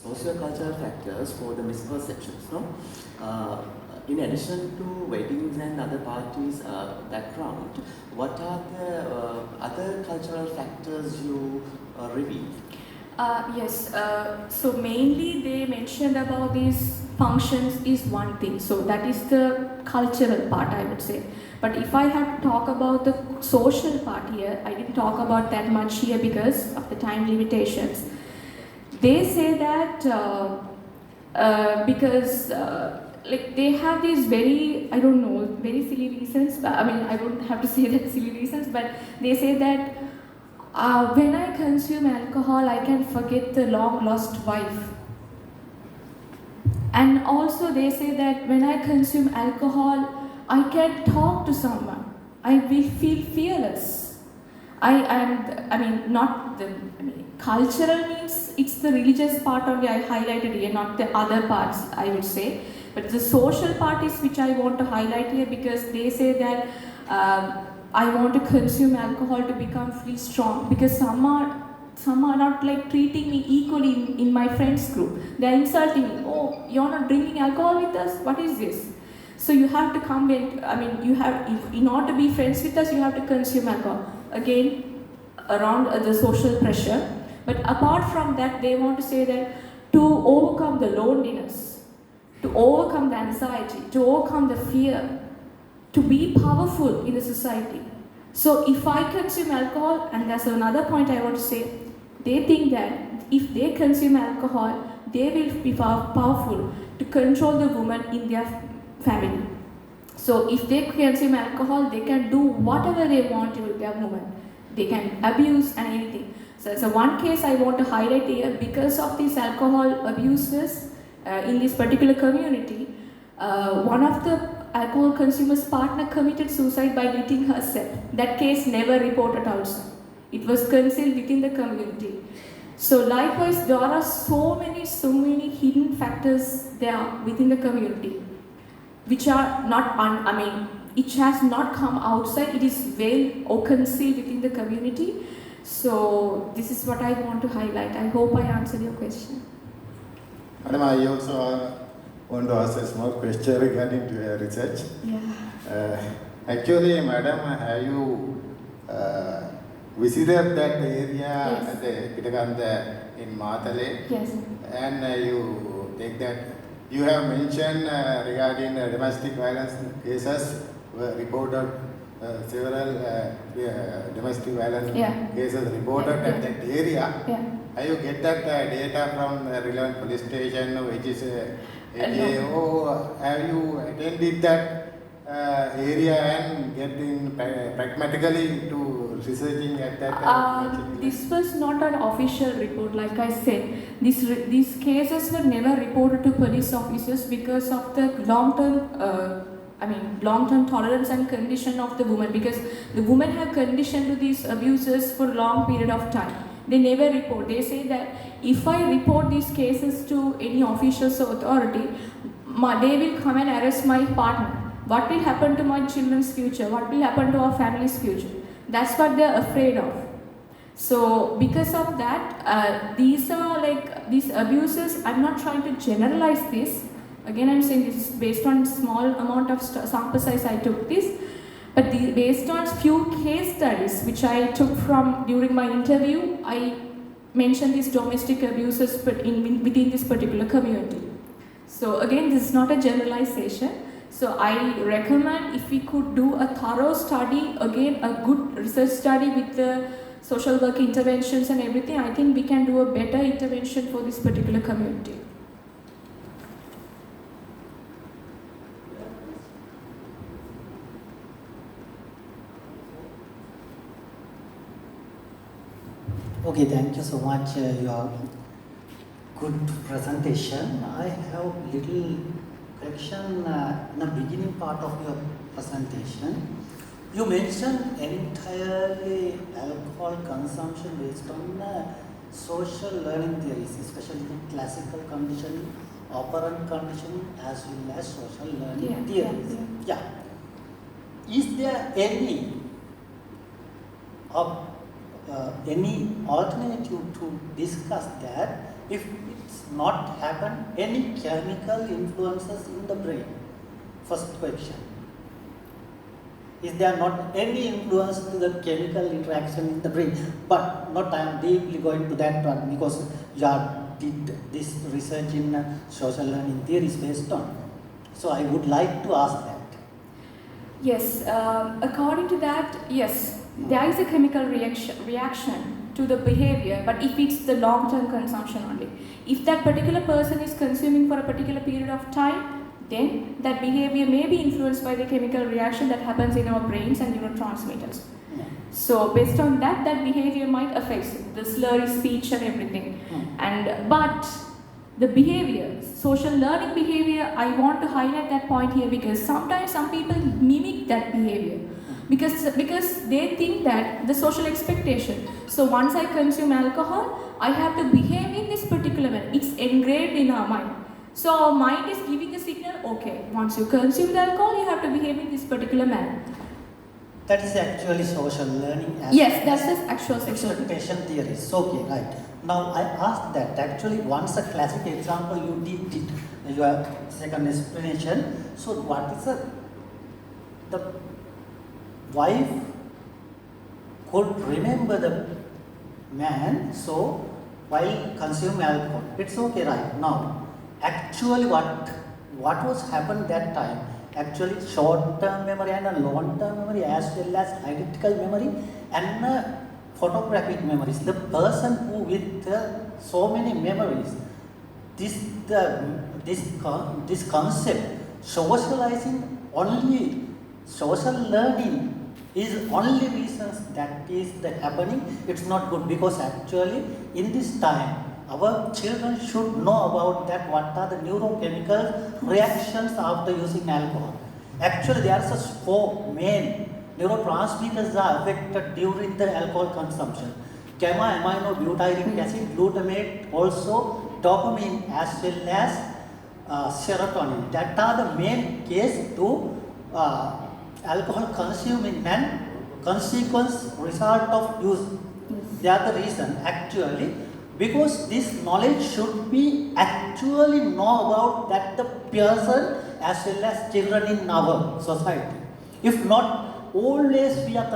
socio-cultural factors for the misperceptions, no? In addition to weddings and other parties background, what are the other cultural factors you reveal? Yes, so mainly they mentioned about these functions is one thing, so that is the cultural part, I would say. But if I had to talk about the social part here, I didn't talk about that much here because of the time limitations. They say that because like they have these very, I don't know, very silly reasons. I mean, I don't have to say that silly reasons, but they say that when I consume alcohol, I can forget the long lost wife. And also, they say that when I consume alcohol, I can talk to someone. I will feel fearless. I mean, not the, I mean, cultural means it's the religious part of it I highlighted here, not the other parts, I would say. But the social part is which I want to highlight here because they say that I want to consume alcohol to become feel strong because some are not like treating me equally in my friends group. They are insulting me. Oh, you're not drinking alcohol with us? What is this? So you have to come in, I mean, you have, in order to be friends with us, you have to consume alcohol. Again, around the social pressure. But apart from that, they want to say that to overcome the loneliness, to overcome the anxiety, to overcome the fear, to be powerful in the society. So if I consume alcohol, and that's another point I want to say, they think that if they consume alcohol, they will be powerful to control the woman in their family. So if they consume alcohol, they can do whatever they want with their woman. They can abuse and anything. So it's one case I want to highlight here because of these alcohol abuses in this particular community. One of the alcohol consumer's partner committed suicide by eating herself. That case never reported outside. It was concealed within the community. So likewise, there are so many hidden factors there within the community, which are not, it has not come outside. It is well or concealed within the community. So this is what I want to highlight. I hope I answered your question. Madam, I also want to ask a small question regarding to your research. Yeah. Actually, madam, have you visited that area yes. at the Kitaganda in Matale? Yes. And you take that. You have mentioned regarding domestic violence cases were reported, several domestic violence cases reported at that area. Yeah. Have you get that data from the relevant police station, which is no. or have you attended that area and getting pragmatically to researching at that? This was not an official report, like I said. These cases were never reported to police officers because of the long-term tolerance and condition of the woman, because the women have conditioned to these abuses for a long period of time. They never report. They say that if I report these cases to any officials or authority, they will come and arrest my partner. What will happen to my children's future? What will happen to our family's future? That's what they're afraid of. So because of that, these are like these abuses. I'm not trying to generalize this. Again, I'm saying this is based on small amount of sample size I took this. But based on few case studies which I took from during my interview, I mentioned these domestic abuses within this particular community. So again, this is not a generalization. So I recommend if we could do a thorough study, again a good research study with the social work interventions and everything, I think we can do a better intervention for this particular community. Okay, thank you so much. Your good presentation. I have little correction in the beginning part of your presentation. You mentioned entirely alcohol consumption based on social learning theories, especially classical conditioning, operant conditioning, as well as social learning theories. Yeah. Is there any alternative to discuss that? If not happen any chemical influences in the brain? First question. Is there not any influence to the chemical interaction in the brain? But not I am deeply going to that one because you did this research in social learning theories based on. So I would like to ask that. Yes, according to that, yes, there is a chemical reaction to the behavior, but if it's the long-term consumption only. If that particular person is consuming for a particular period of time, then that behavior may be influenced by the chemical reaction that happens in our brains and neurotransmitters. So based on that, that behavior might affect the slurry speech and everything. But the behavior, social learning behavior, I want to highlight that point here because sometimes some people mimic that behavior because they think that the social expectation. So once I consume alcohol, I have to behave in this particular way. It's engraved in our mind. So our mind is giving a signal, okay, once you consume the alcohol, you have to behave in this particular manner. That is actually social learning. Yes, that's the actual social expectation theories. Okay, right. Now I asked that actually once a classic example you did your second explanation. So what is the wife could remember the man so while consuming alcohol. It's okay right now. Actually what was happened that time? Actually short-term memory and a long-term memory as well as identical memory and photographic memories. The person who with so many memories, this concept, socializing only, social learning is only reasons that is happening. It's not good because actually in this time our children should know about that what are the neurochemical reactions after using alcohol. Actually there are such 4 main neurotransmitters are affected during the alcohol consumption. Gamma aminobutyric acid, glutamate, also dopamine as well as serotonin. That are the main case to alcohol consuming and consequence result of use. They are the reason actually because this knowledge should be actually know about that the person as well as children in our society. If not, always we are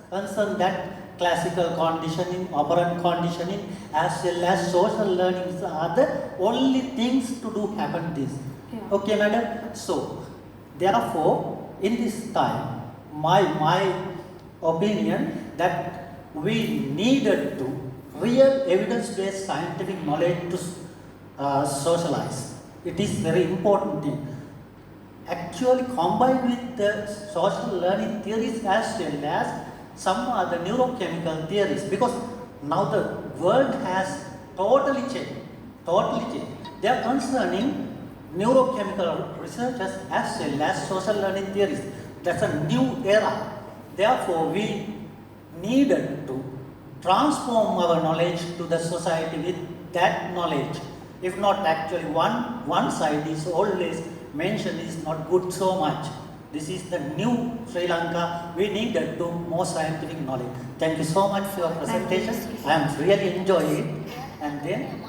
concerned that classical conditioning, operant conditioning as well as social learning are the only things to do happen this. Yeah. Okay, madam. So therefore, in this time, my opinion that we needed to real evidence-based scientific knowledge to socialize. It is very important thing. Actually combined with the social learning theories as well as some other neurochemical theories because now the world has totally changed. They are concerning neurochemical researchers as well as social learning theories. That's a new era. Therefore, we needed to transform our knowledge to the society with that knowledge. If not, actually one side is always mentioned is not good so much. This is the new Sri Lanka. We needed to more scientific knowledge. Thank you so much for your presentation. I am really enjoying it. And then,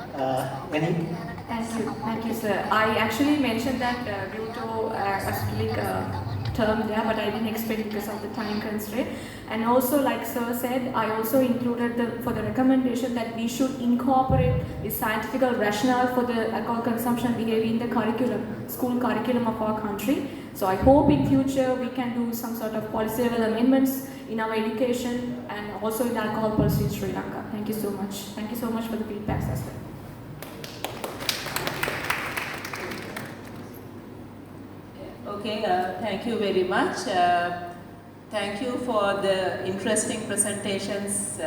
Thank you, sir. I actually mentioned that due to acetylic term there, but I didn't explain because of the time constraint. And also, like sir said, I also included for the recommendation that we should incorporate the scientific rationale for the alcohol consumption behavior in the curriculum, school curriculum of our country. So I hope in future we can do some sort of policy level amendments in our education and also in alcohol policy in Sri Lanka. Thank you so much. Thank you so much for the feedbacks as well. Okay, thank you very much. Thank you for the interesting presentations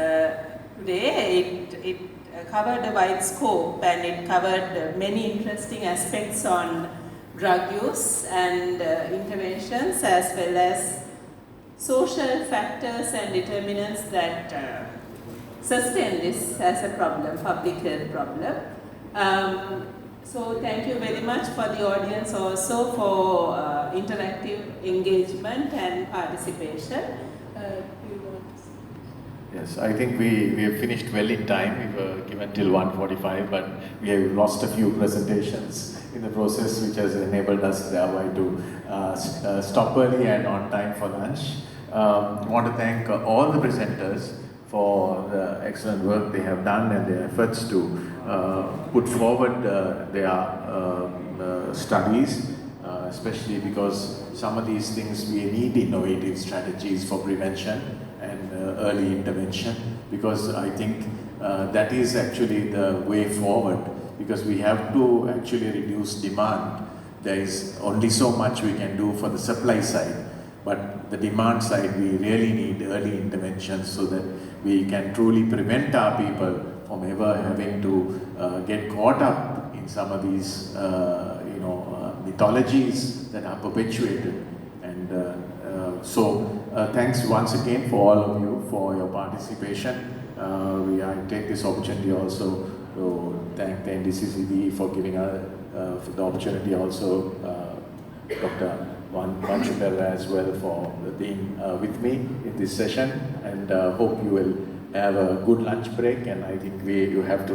today. It covered a wide scope and it covered many interesting aspects on drug use and interventions as well as social factors and determinants that sustain this as a problem, public health problem. So thank you very much for the audience also for interactive engagement and participation. Do you want to say? Yes, I think we have finished well in time. We were given till 1:45, but we have lost a few presentations in the process, which has enabled us thereby to stop early and on time for lunch. I want to thank all the presenters for the excellent work they have done and their efforts to put forward their studies, especially because some of these things we need innovative strategies for prevention and early intervention, because I think that is actually the way forward, because we have to actually reduce demand. There is only so much we can do for the supply side, but the demand side we really need early intervention so that we can truly prevent our people from ever having to get caught up in some of these mythologies that are perpetuated. And thanks once again for all of you for your participation. I take this opportunity also to thank the NDCCB for giving us the opportunity, also Dr. Vanshikar as well for being with me in this session, and hope you will have a good lunch break, and I think you have to